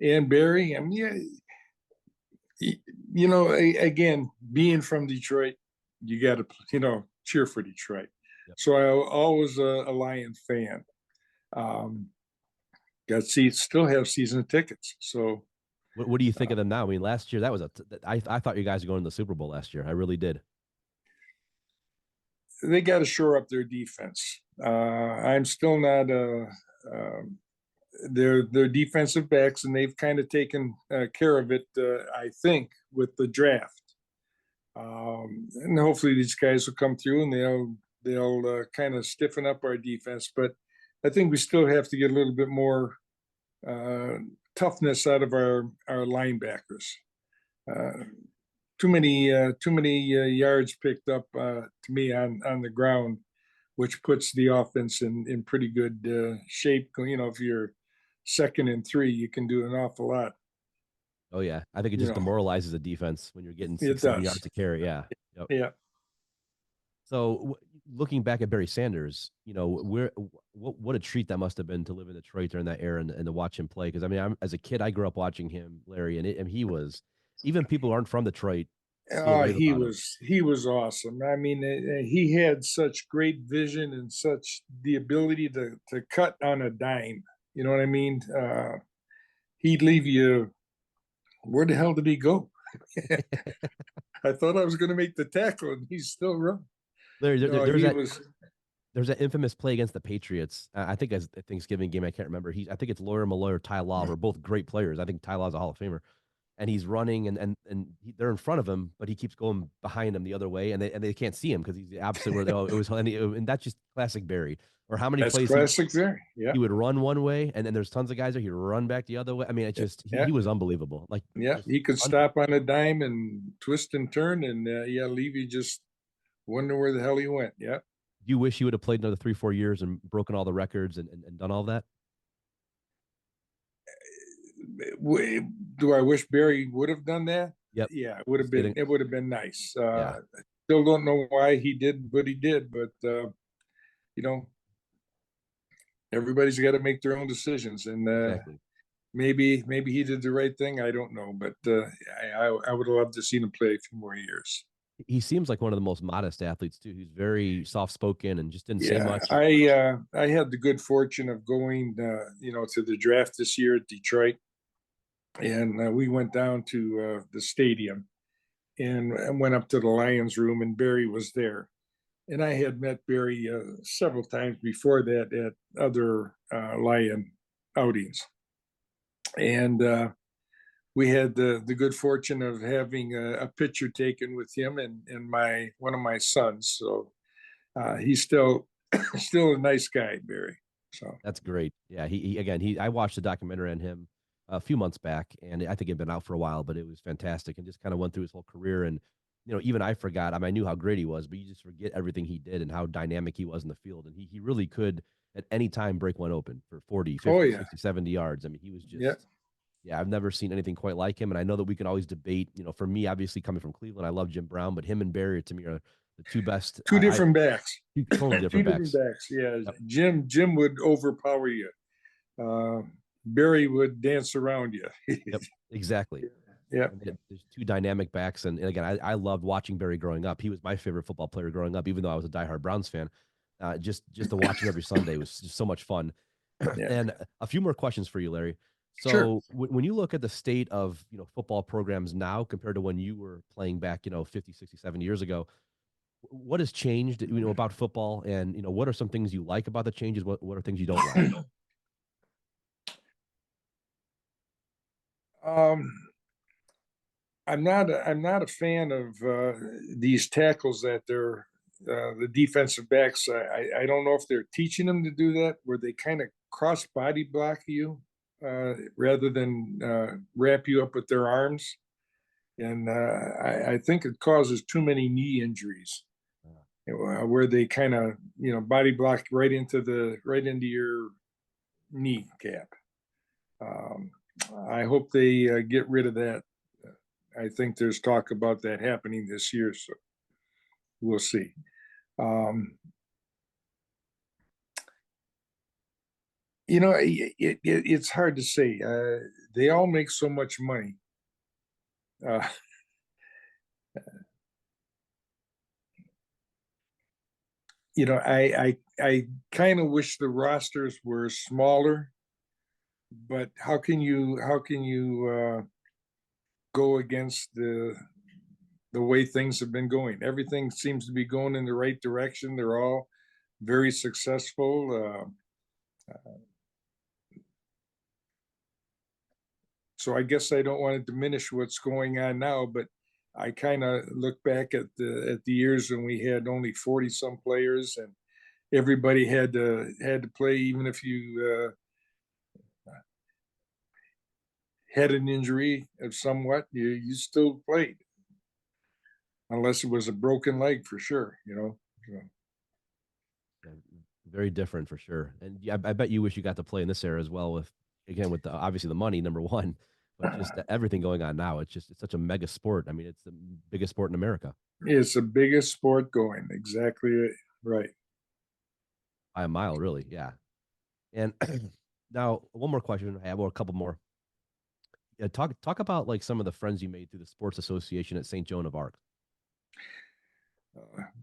and Barry. I mean, yeah, again, being from Detroit, you got to cheer for Detroit. Yep. So I always a Lion fan. Um, still have season tickets. So What do you think of them now? I mean, last year that was I thought you guys were going to the Super Bowl last year. I really did. they got to shore up their defense. I'm still not their defensive backs, and they've kind of taken care of it. I think with the draft, and hopefully these guys will come through and they'll kind of stiffen up our defense. But I think we still have to get a little bit more uh, toughness out of our linebackers. Uh, too many yards picked up to me on the ground, which puts the offense in pretty good shape. If you're second and 3, you can do an awful lot. Oh yeah, I think it You just know, demoralizes the defense when you're getting it 6, 7 yards does. to carry. Yeah. Yep. Yeah. So looking back at Barry Sanders, what a treat that must have been to live in Detroit during that era and to watch him play. Because I mean, as a kid, I grew up watching him, Larry, and he was even people who aren't from Detroit still rave He about him. was awesome. I mean, he had such great vision and such the ability to cut on a dime. You know what I mean? He'd leave you. Where the hell did he go? I thought I was going to make the tackle, and he's still running. Larry, No, there's he that was. there's that infamous play against the Patriots. I think as a Thanksgiving game, I can't remember. I think it's Lawyer Malloy or Ty Law, who are both great players. I think Ty Law is a Hall of Famer, and he's running they're in front of him, but he keeps going behind him the other way, and they can't see him because he's the opposite where it was, and that's just classic Barry. Or how many That's plays classic there. Yeah, he would run one way, and then there's tons of guys there he'd run back the other way. I mean, it just yeah, he was unbelievable. Like yeah. just He could stop on a dime and twist and turn, and yeah, leave you just wonder where the hell he went. Yeah. do you wish he would have played another 3, 4 years and broken all the records and done all that? Do I wish Barry would have done that? Yep. Yeah, it would have Just been. kidding. It would have been nice. Yeah, Still don't know why he did what he did, but you know, everybody's got to make their own decisions, and exactly. maybe he did the right thing. I don't know, but I would have loved to see him play a few more years. He seems like one of the most modest athletes too. He's very soft spoken and just didn't say Yeah, much. I had the good fortune of going, to the draft this year at Detroit, and we went down to the stadium and went up to the Lions room, and Barry was there. And I had met Barry several times before that at other Lion outings, and we had the good fortune of having a picture taken with him and my one of my sons. So he's still still a nice guy, Barry. So That's great. Yeah, he again, he I watched a documentary on him a few months back, and I think it'd been out for a while, but it was fantastic, and just kind of went through his whole career. And even I forgot. I mean, I knew how great he was, but you just forget everything he did and how dynamic he was in the field. And he really could at any time break one open for 40, Oh 50, yeah, 60, 70 yards. I mean, he was yeah. just, yeah, I've never seen anything quite like him. And I know that we can always debate, for me, obviously coming from Cleveland, I love Jim Brown, but him and Barry to me are the two best. Two different backs. Two totally Two different different backs. backs. Yeah, Yep. Jim would overpower you. Barry would dance around you. Yep. Exactly. Yeah. I mean, there's two dynamic backs, and again, I loved watching Barry growing up. He was my favorite football player growing up, even though I was a diehard Browns fan. Just to watch him every Sunday was just so much fun. Yeah. And a few more questions for you, Larry. Sure. So when you look at the state of football programs now compared to when you were playing back 50, 60, 70 years ago, what has changed about football, and what are some things you like about the changes? What are things you don't like? Um, I'm not a fan of these tackles that they're the defensive backs. I don't know if they're teaching them to do that, where they kind of cross body block you rather than wrap you up with their arms, and I think it causes too many knee injuries where they kind of body block right into your kneecap. Um, I hope they get rid of that. I think there's talk about that happening this year, so we'll see. Um, it's hard to say. They all make so much money. Uh, I kind of wish the rosters were smaller, but how can you go against the way things have been going? Everything seems to be going in the right direction. They're all very successful. So I guess I don't want to diminish what's going on now, but I kind of look back at the years when we had only 40 some players and everybody had to play, even if you had an injury of somewhat, you still played, unless it was a broken leg for sure. So, Yeah, very different for sure. And yeah, I bet you wish you got to play in this era as well with, again, with obviously the money, number one, but just everything going on now. It's such a mega sport. I mean, it's the biggest sport in America it's the biggest sport going. Exactly right. by a mile, really. Yeah. And now one more question I have, or a couple more. Yeah, talk about like some of the friends you made through the sports association at St. Joan of Arc.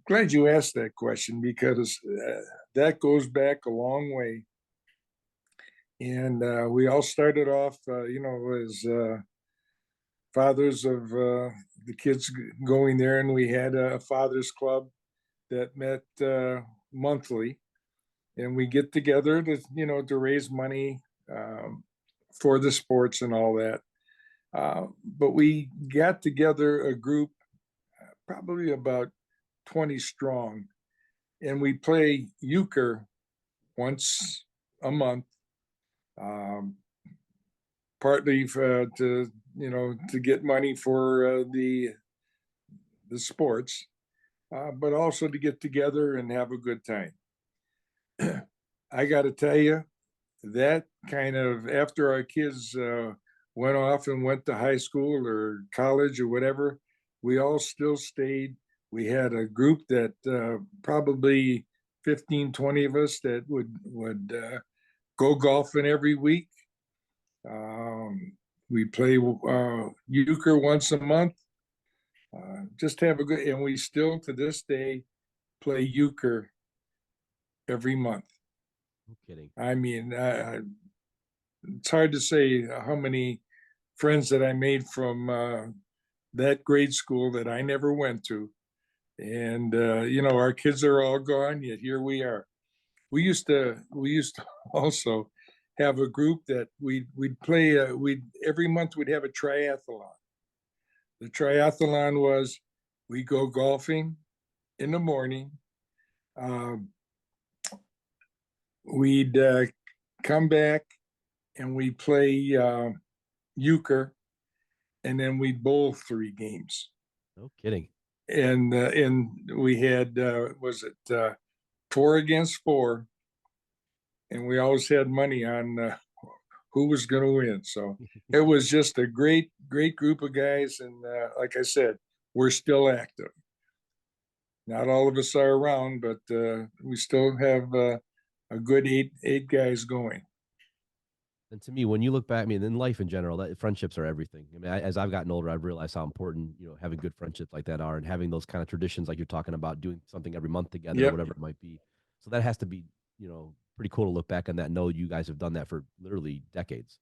Glad you asked that question because that goes back a long way. And we all started off, as fathers of the kids going there, and we had a fathers club that met monthly, and we get together to raise money for the sports and all that. But we got together a group, probably about 20 strong, and we play euchre once a month, um, partly to get money for the sports, but also to get together and have a good time. I got to tell you, that kind of after our kids went off and went to high school or college or whatever, we all still stayed. We had a group that probably 15, 20 of us that would go golfing every week. Um, we play euchre once a month. Just have a good, and we still to this day play euchre every month. No kidding. I mean, it's hard to say how many friends that I made from that grade school that I never went to, and our kids are all gone. Yet here we are. We used to also have a group that we'd play. We'd every month we'd have a triathlon. The triathlon was we go golfing in the morning. Um, we'd come back and we play euchre, and then we'd bowl 3 games. No kidding. and we had was it 4 against 4, and we always had money on who was going to win. So it was just a great group of guys, and like I said, we're still active. Not all of us are around, but we still have a good eight guys going. And to me, when you look back, I mean, in life in general, friendships are everything. I mean, as I've gotten older, I've realized how important, having good friendships like that are, and having those kind of traditions, like you're talking about, doing something every month together, or Yep, whatever it might be. So that has to be, pretty cool to look back on that and know you guys have done that for literally decades.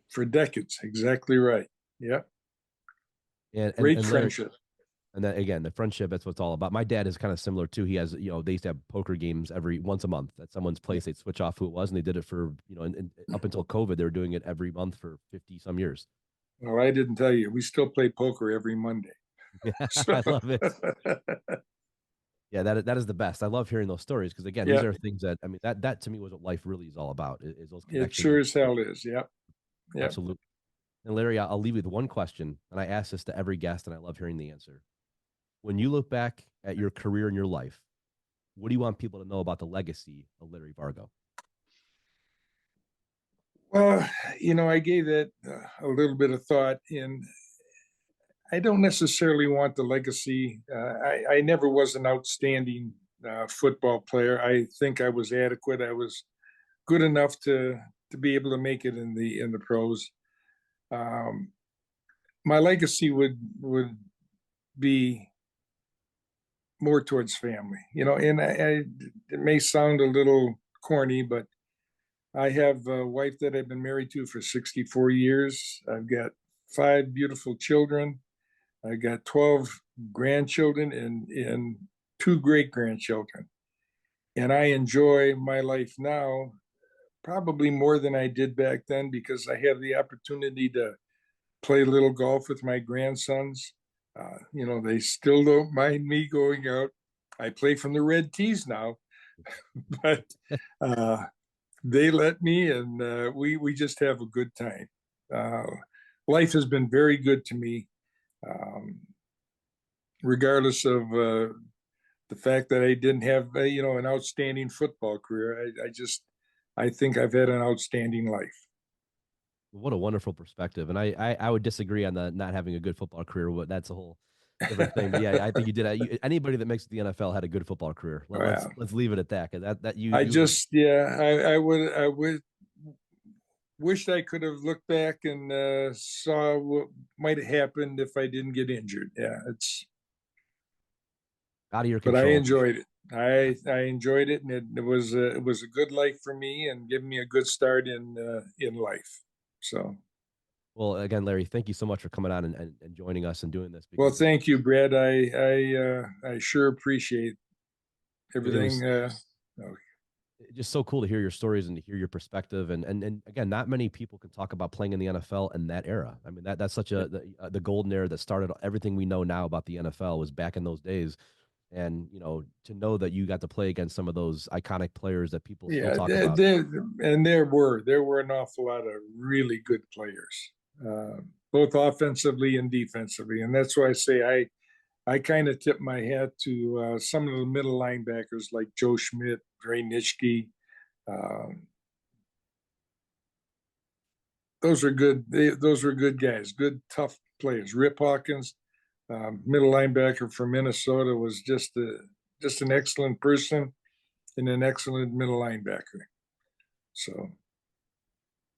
for decades. Exactly right. Yep, And and great and Larry, friendship. and then again, the friendship, that's what it's all about. My dad is kind of similar too. He has, they used to have poker games every once a month at someone's place. They'd switch off who it was, and they did it for, and up until COVID, they were doing it every month for 50 some years. Well, I didn't tell you, we still play poker every Monday. Yeah, So I love it. Yeah, that is the best. I love hearing those stories because again, these yeah, are things that, I mean, that to me was what life really is all about, is those it connections. sure as hell is. Yep, yep. Absolutely. And Larry, I'll leave you with one question, and I ask this to every guest, and I love hearing the answer. When you look back at your career and your life, what do you want people to know about the legacy of Larry Vargo? Well, I gave that a little bit of thought, and I don't necessarily want the legacy. I never was an outstanding football player. I think I was adequate. I was good enough to be able to make it in the pros. Um, my legacy would be more towards family, and it may sound a little corny, but I have a wife that I've been married to for 64 years. I've got 5 beautiful children. I got 12 grandchildren and 2 great grandchildren. And I enjoy my life now probably more than I did back then because I have the opportunity to play a little golf with my grandsons. They still don't mind me going out. I play from the red tees now, but uh, they let me, and we just have a good time. Uh, Life has been very good to me, um, regardless of the fact that I didn't have an outstanding football career. I think I've had an outstanding life. What a wonderful perspective. And I would disagree on the not having a good football career, but that's a whole different thing. But yeah, I think you did. Anybody that makes the NFL had a good football career. Let's leave it at that. 'Cause that I you just yeah I would wished I could have looked back and saw what might have happened if I didn't get injured. Yeah, it's out of your but I control. enjoyed it. I enjoyed it, and it was a good life for me, and gave me a good start in life. So, Well, again, Larry, thank you so much for coming on and joining us and doing this well, because thank you, Brad. I sure appreciate it was everything. Oh, just so cool to hear your stories and to hear your perspective. And again, not many people can talk about playing in the NFL in that era. I mean, that's such the golden era that started everything we know now about the NFL was back in those days. And to know that you got to play against some of those iconic players that people still yeah, talk about. and there were an awful lot of really good players, both offensively and defensively, and that's why I say I kind of tip my hat to some of the middle linebackers like Joe Schmidt, Dre Nitschke. Um, those were good guys, good tough players. Rip Hawkins, middle linebacker for Minnesota, was just an excellent person and an excellent middle linebacker. So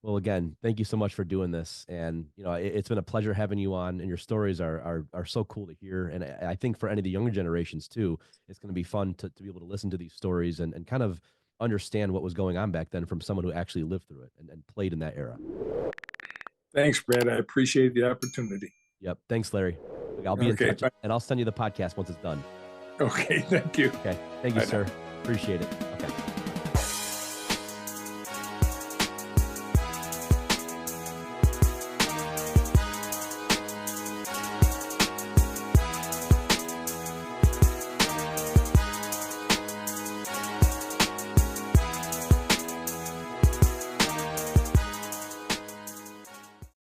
Well, again, thank you so much for doing this, and it's been a pleasure having you on. And your stories are so cool to hear, and I think for any of the younger generations too, it's going to be fun to be able to listen to these stories and kind of understand what was going on back then from someone who actually lived through it and played in that era. thanks, Brad. I appreciate the opportunity. Yep. Thanks, Larry. I'll be in Okay, touch, bye. and I'll send you the podcast once it's done. Okay, thank you. Okay. Thank you, Bye now. sir. Appreciate it. Okay.